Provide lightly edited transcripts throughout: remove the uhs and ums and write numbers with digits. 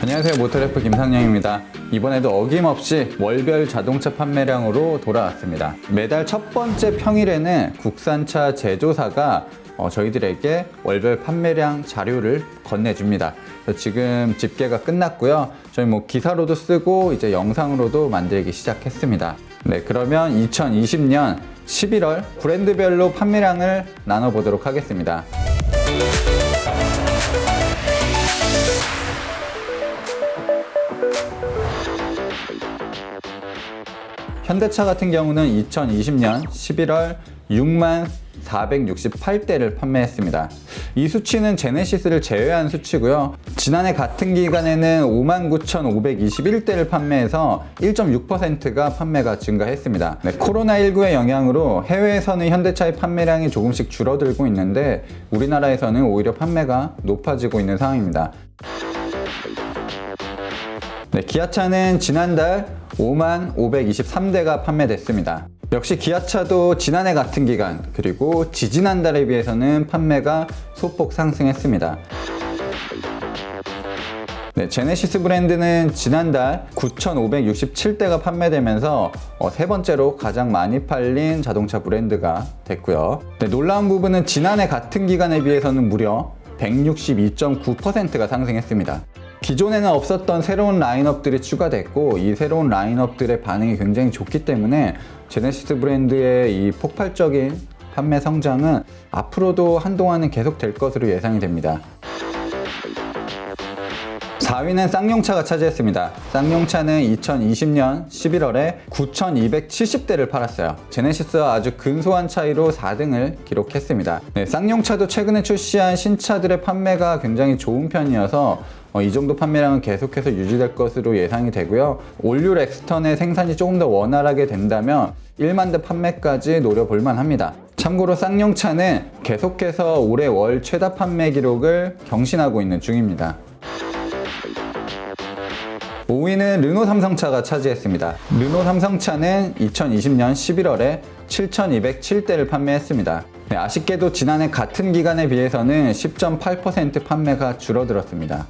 안녕하세요, 모터래프 김상영입니다. 이번에도 어김없이 월별 자동차 판매량으로 돌아왔습니다. 매달 첫 번째 평일에는 국산차 제조사가 저희들에게 월별 판매량 자료를 건네줍니다. 지금 집계가 끝났고요. 저희 기사로도 쓰고 이제 영상으로도 만들기 시작했습니다. 네, 그러면 2020년 11월 브랜드별로 판매량을 나눠보도록 하겠습니다. 현대차 같은 경우는 2020년 11월 6만 468대를 판매했습니다. 이 수치는 제네시스를 제외한 수치고요. 지난해 같은 기간에는 59,521대를 판매해서 1.6%가 판매가 증가했습니다. 네, 코로나19의 영향으로 해외에서는 현대차의 판매량이 조금씩 줄어들고 있는데 우리나라에서는 오히려 판매가 높아지고 있는 상황입니다. 네, 기아차는 지난달 5만 523대가 판매됐습니다. 역시 기아차도 지난해 같은 기간 그리고 지지난달에 비해서는 판매가 소폭 상승했습니다. 네, 제네시스 브랜드는 지난달 9,567대가 판매되면서 세 번째로 가장 많이 팔린 자동차 브랜드가 됐고요. 네, 놀라운 부분은 지난해 같은 기간에 비해서는 무려 162.9%가 상승했습니다. 기존에는 없었던 새로운 라인업들이 추가됐고 이 새로운 라인업들의 반응이 굉장히 좋기 때문에 제네시스 브랜드의 이 폭발적인 판매 성장은 앞으로도 한동안은 계속될 것으로 예상이 됩니다. 4위는 쌍용차가 차지했습니다. 쌍용차는 2020년 11월에 9,270대를 팔았어요. 제네시스와 아주 근소한 차이로 4등을 기록했습니다. 네, 쌍용차도 최근에 출시한 신차들의 판매가 굉장히 좋은 편이어서 이 정도 판매량은 계속해서 유지될 것으로 예상이 되고요. 올류 렉스턴의 생산이 조금 더 원활하게 된다면 1만 대 판매까지 노려볼 만합니다. 참고로 쌍용차는 계속해서 올해 월 최다 판매 기록을 경신하고 있는 중입니다. 5위는 르노 삼성차가 차지했습니다. 르노 삼성차는 2020년 11월에 7,207대를 판매했습니다. 네, 아쉽게도 지난해 같은 기간에 비해서는 10.8% 판매가 줄어들었습니다.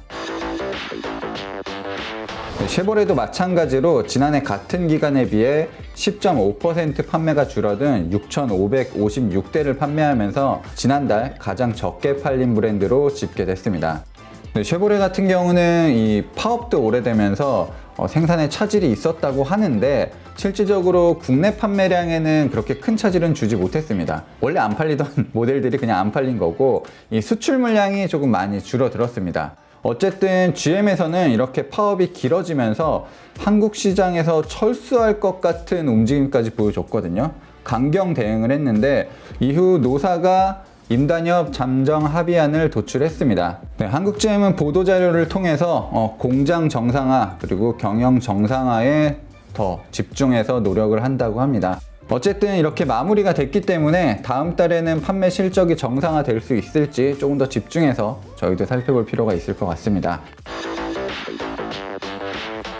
네, 쉐보레도 마찬가지로 지난해 같은 기간에 비해 10.5% 판매가 줄어든 6,556대를 판매하면서 지난달 가장 적게 팔린 브랜드로 집계됐습니다. 네, 쉐보레 같은 경우는 이 파업도 오래되면서 생산에 차질이 있었다고 하는데 실질적으로 국내 판매량에는 그렇게 큰 차질은 주지 못했습니다. 원래 안 팔리던 모델들이 그냥 안 팔린 거고 이 수출 물량이 조금 많이 줄어들었습니다. 어쨌든 GM에서는 이렇게 파업이 길어지면서 한국 시장에서 철수할 것 같은 움직임까지 보여줬거든요. 강경 대응을 했는데 이후 노사가 임단협 잠정 합의안을 도출했습니다. 네, 한국GM은 보도자료를 통해서 공장 정상화 그리고 경영 정상화에 더 집중해서 노력을 한다고 합니다. 어쨌든 이렇게 마무리가 됐기 때문에 다음 달에는 판매 실적이 정상화될 수 있을지 조금 더 집중해서 저희도 살펴볼 필요가 있을 것 같습니다.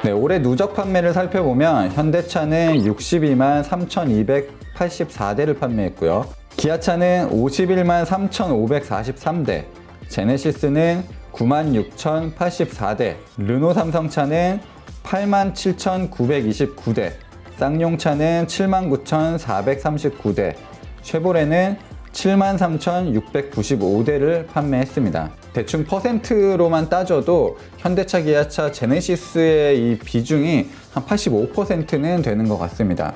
네, 올해 누적 판매를 살펴보면 현대차는 62만 3,284대를 판매했고요. 기아차는 51만 3,543대, 제네시스는 9만 6,084대, 르노 삼성차는 8만 7,929대, 쌍용차는 7만 9,439대, 쉐보레는 7만 3,695대를 판매했습니다. 대충 퍼센트로만 따져도 현대차, 기아차, 제네시스의 이 비중이 한 85%는 되는 것 같습니다.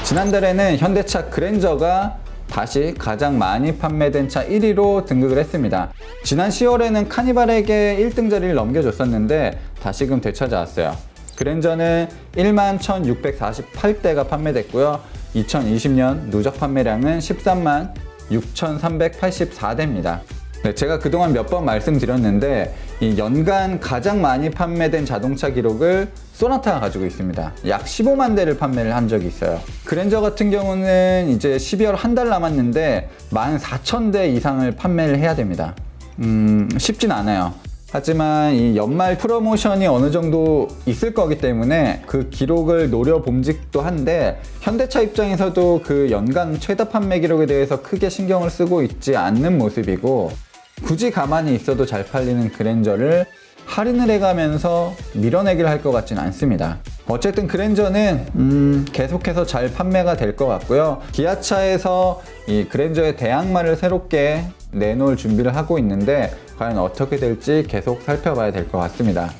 지난달에는 현대차 그랜저가 다시 가장 많이 판매된 차 1위로 등극을 했습니다. 지난 10월에는 카니발에게 1등 자리를 넘겨줬었는데 다시금 되찾아왔어요. 그랜저는 1만 1,648대가 판매됐고요. 2020년 누적 판매량은 13만 6,384대입니다. 네, 제가 그동안 몇 번 말씀드렸는데 이 연간 가장 많이 판매된 자동차 기록을 소나타가 가지고 있습니다. 약 15만 대를 판매를 한 적이 있어요. 그랜저 같은 경우는 이제 12월 한 달 남았는데 14,000대 이상을 판매를 해야 됩니다. 쉽진 않아요. 하지만 이 연말 프로모션이 어느 정도 있을 거기 때문에 그 기록을 노려봄직도 한데 현대차 입장에서도 그 연간 최다 판매 기록에 대해서 크게 신경을 쓰고 있지 않는 모습이고 굳이 가만히 있어도 잘 팔리는 그랜저를 할인을 해가면서 밀어내기를 할 것 같지는 않습니다. 어쨌든 그랜저는 계속해서 잘 판매가 될 것 같고요. 기아차에서 이 그랜저의 대항마를 새롭게 내놓을 준비를 하고 있는데 과연 어떻게 될지 계속 살펴봐야 될 것 같습니다.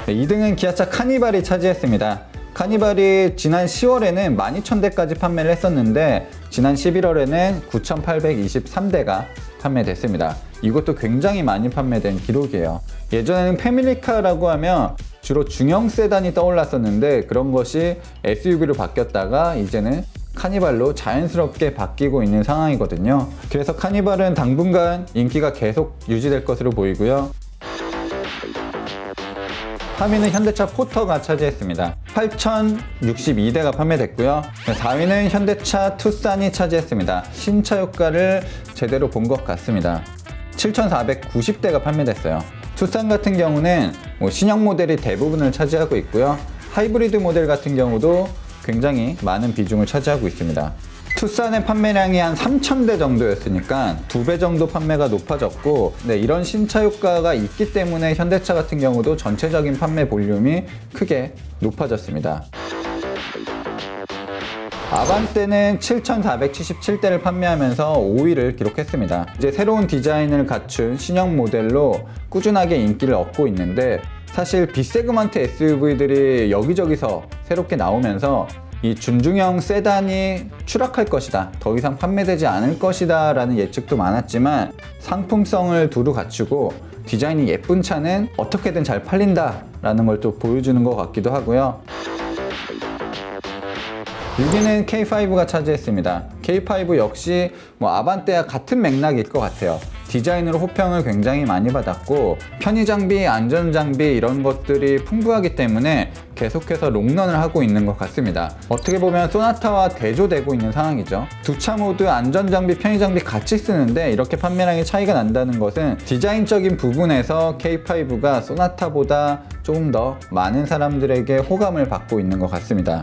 네, 2등은 기아차 카니발이 차지했습니다. 카니발이 지난 10월에는 12,000대까지 판매를 했었는데 지난 11월에는 9,823대가 판매됐습니다. 이것도 굉장히 많이 판매된 기록이에요. 예전에는 패밀리카라고 하면 주로 중형 세단이 떠올랐었는데 그런 것이 SUV로 바뀌었다가 이제는 카니발로 자연스럽게 바뀌고 있는 상황이거든요. 그래서 카니발은 당분간 인기가 계속 유지될 것으로 보이고요. 3위는 현대차 포터가 차지했습니다. 8,062대가 판매됐고요. 4위는 현대차 투싼이 차지했습니다. 신차 효과를 제대로 본 것 같습니다. 7,490대가 판매됐어요. 투싼 같은 경우는 신형 모델이 대부분을 차지하고 있고요. 하이브리드 모델 같은 경우도 굉장히 많은 비중을 차지하고 있습니다. 투싼의 판매량이 한 3,000대 정도였으니까 2배 정도 판매가 높아졌고, 네, 이런 신차 효과가 있기 때문에 현대차 같은 경우도 전체적인 판매 볼륨이 크게 높아졌습니다. 아반떼는 7,477대를 판매하면서 5위를 기록했습니다. 이제 새로운 디자인을 갖춘 신형 모델로 꾸준하게 인기를 얻고 있는데 사실 B세그먼트 SUV들이 여기저기서 새롭게 나오면서 이 준중형 세단이 추락할 것이다, 더 이상 판매되지 않을 것이다 라는 예측도 많았지만 상품성을 두루 갖추고 디자인이 예쁜 차는 어떻게든 잘 팔린다 라는 걸 또 보여주는 것 같기도 하고요. 6위는 K5가 차지했습니다. K5 역시 아반떼와 같은 맥락일 것 같아요. 디자인으로 호평을 굉장히 많이 받았고 편의장비, 안전장비 이런 것들이 풍부하기 때문에 계속해서 롱런을 하고 있는 것 같습니다. 어떻게 보면 소나타와 대조되고 있는 상황이죠. 두 차 모두 안전장비, 편의장비 같이 쓰는데 이렇게 판매량이 차이가 난다는 것은 디자인적인 부분에서 K5가 소나타보다 조금 더 많은 사람들에게 호감을 받고 있는 것 같습니다.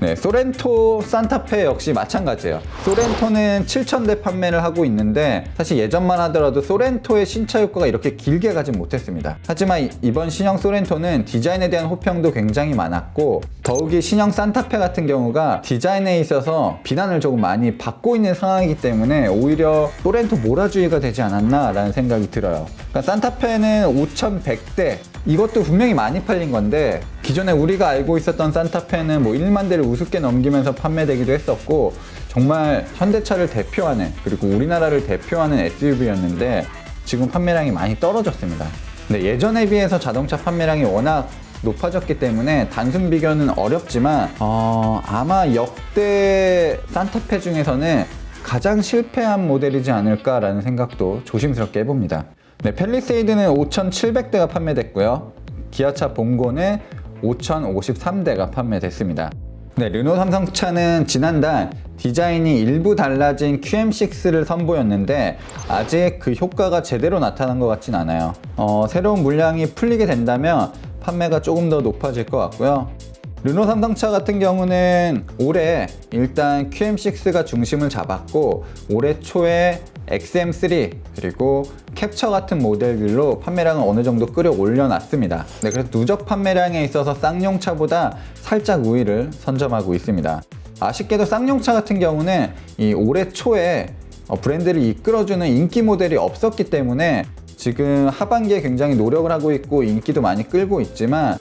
네, 소렌토 산타페 역시 마찬가지예요. 소렌토는 7,000대 판매를 하고 있는데 사실 예전만 하더라도 소렌토의 신차 효과가 이렇게 길게 가진 못했습니다. 하지만 이번 신형 소렌토는 디자인에 대한 호평도 굉장히 많았고 더욱이 신형 산타페 같은 경우가 디자인에 있어서 비난을 조금 많이 받고 있는 상황이기 때문에 오히려 소렌토 몰아주기가 되지 않았나 라는 생각이 들어요. 그러니까 산타페는 5,100대, 이것도 분명히 많이 팔린 건데 기존에 우리가 알고 있었던 산타페는 1만 대를 우습게 넘기면서 판매되기도 했었고 정말 현대차를 대표하는, 그리고 우리나라를 대표하는 SUV였는데 지금 판매량이 많이 떨어졌습니다. 근데 예전에 비해서 자동차 판매량이 워낙 높아졌기 때문에 단순 비교는 어렵지만 아마 역대 산타페 중에서는 가장 실패한 모델이지 않을까라는 생각도 조심스럽게 해봅니다. 네, 팰리세이드는 5,700대가 판매됐고요. 기아차 봉고는 5,053대가 판매됐습니다. 네, 르노 삼성차는 지난달 디자인이 일부 달라진 QM6를 선보였는데 아직 그 효과가 제대로 나타난 것 같진 않아요. 새로운 물량이 풀리게 된다면 판매가 조금 더 높아질 것 같고요. 르노 삼성차 같은 경우는 올해 일단 QM6가 중심을 잡았고 올해 초에 XM3 그리고 캡처 같은 모델들로 판매량을 어느 정도 끌어올려 놨습니다. 네, 그래서 누적 판매량에 있어서 쌍용차보다 살짝 우위를 선점하고 있습니다. 아쉽게도 쌍용차 같은 경우는 이 올해 초에 브랜드를 이끌어주는 인기 모델이 없었기 때문에 지금 하반기에 굉장히 노력을 하고 있고 인기도 많이 끌고 있지만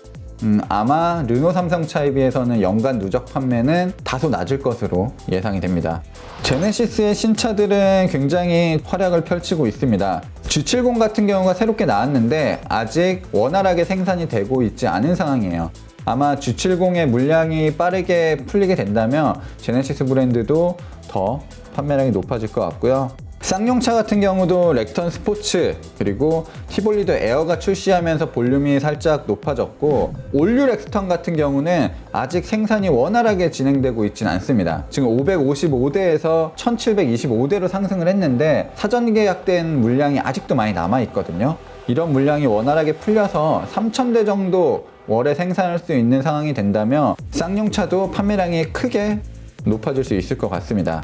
아마 르노 삼성차에 비해서는 연간 누적 판매는 다소 낮을 것으로 예상이 됩니다. 제네시스의 신차들은 굉장히 활약을 펼치고 있습니다. G70 같은 경우가 새롭게 나왔는데 아직 원활하게 생산이 되고 있지 않은 상황이에요. 아마 G70의 물량이 빠르게 풀리게 된다면 제네시스 브랜드도 더 판매량이 높아질 것 같고요. 쌍용차 같은 경우도 렉턴 스포츠 그리고 티볼리도 에어가 출시하면서 볼륨이 살짝 높아졌고 올류 렉스턴 같은 경우는 아직 생산이 원활하게 진행되고 있지는 않습니다. 지금 555대에서 1725대로 상승을 했는데 사전 계약된 물량이 아직도 많이 남아 있거든요. 이런 물량이 원활하게 풀려서 3,000대 정도 월에 생산할 수 있는 상황이 된다면 쌍용차도 판매량이 크게 높아질 수 있을 것 같습니다.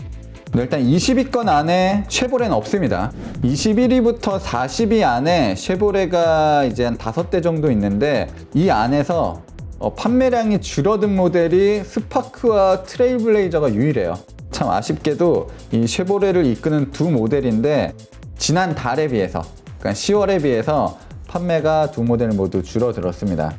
일단 20위권 안에 쉐보레는 없습니다. 21위부터 40위 안에 쉐보레가 이제 한 5대 정도 있는데, 이 안에서 판매량이 줄어든 모델이 스파크와 트레일블레이저가 유일해요. 참 아쉽게도 이 쉐보레를 이끄는 두 모델인데, 지난 달에 비해서, 그러니까 10월에 비해서 판매가 두 모델 모두 줄어들었습니다.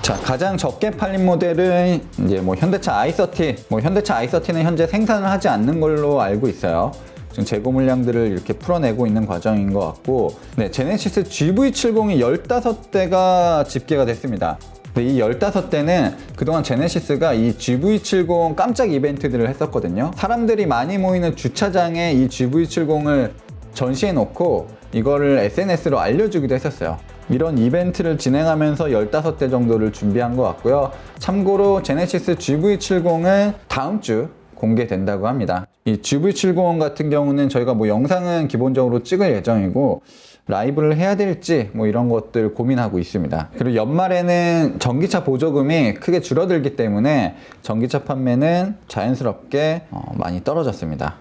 자, 가장 적게 팔린 모델은 이제 현대차 i30. 현대차 i30는 현재 생산을 하지 않는 걸로 알고 있어요. 지금 재고 물량들을 이렇게 풀어내고 있는 과정인 것 같고, 네, 제네시스 GV70이 15대가 집계가 됐습니다. 이 15대는 그동안 제네시스가 이 GV70 깜짝 이벤트들을 했었거든요. 사람들이 많이 모이는 주차장에 이 GV70을 전시해 놓고 이거를 SNS로 알려주기도 했었어요. 이런 이벤트를 진행하면서 15대 정도를 준비한 것 같고요. 참고로 제네시스 GV70은 다음 주 공개된다고 합니다. 이 GV70 같은 경우는 저희가 영상은 기본적으로 찍을 예정이고, 라이브를 해야 될지 이런 것들 고민하고 있습니다. 그리고 연말에는 전기차 보조금이 크게 줄어들기 때문에 전기차 판매는 자연스럽게 많이 떨어졌습니다.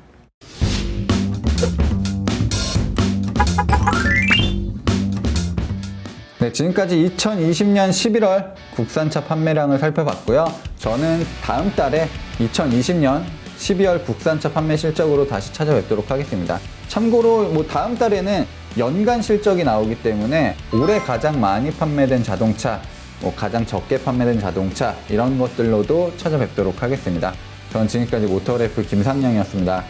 네, 지금까지 2020년 11월 국산차 판매량을 살펴봤고요. 저는 다음 달에 2020년 12월 국산차 판매 실적으로 다시 찾아뵙도록 하겠습니다. 참고로 다음 달에는 연간 실적이 나오기 때문에 올해 가장 많이 판매된 자동차, 가장 적게 판매된 자동차, 이런 것들로도 찾아뵙도록 하겠습니다. 저는 지금까지 모터그래프 김상영이었습니다.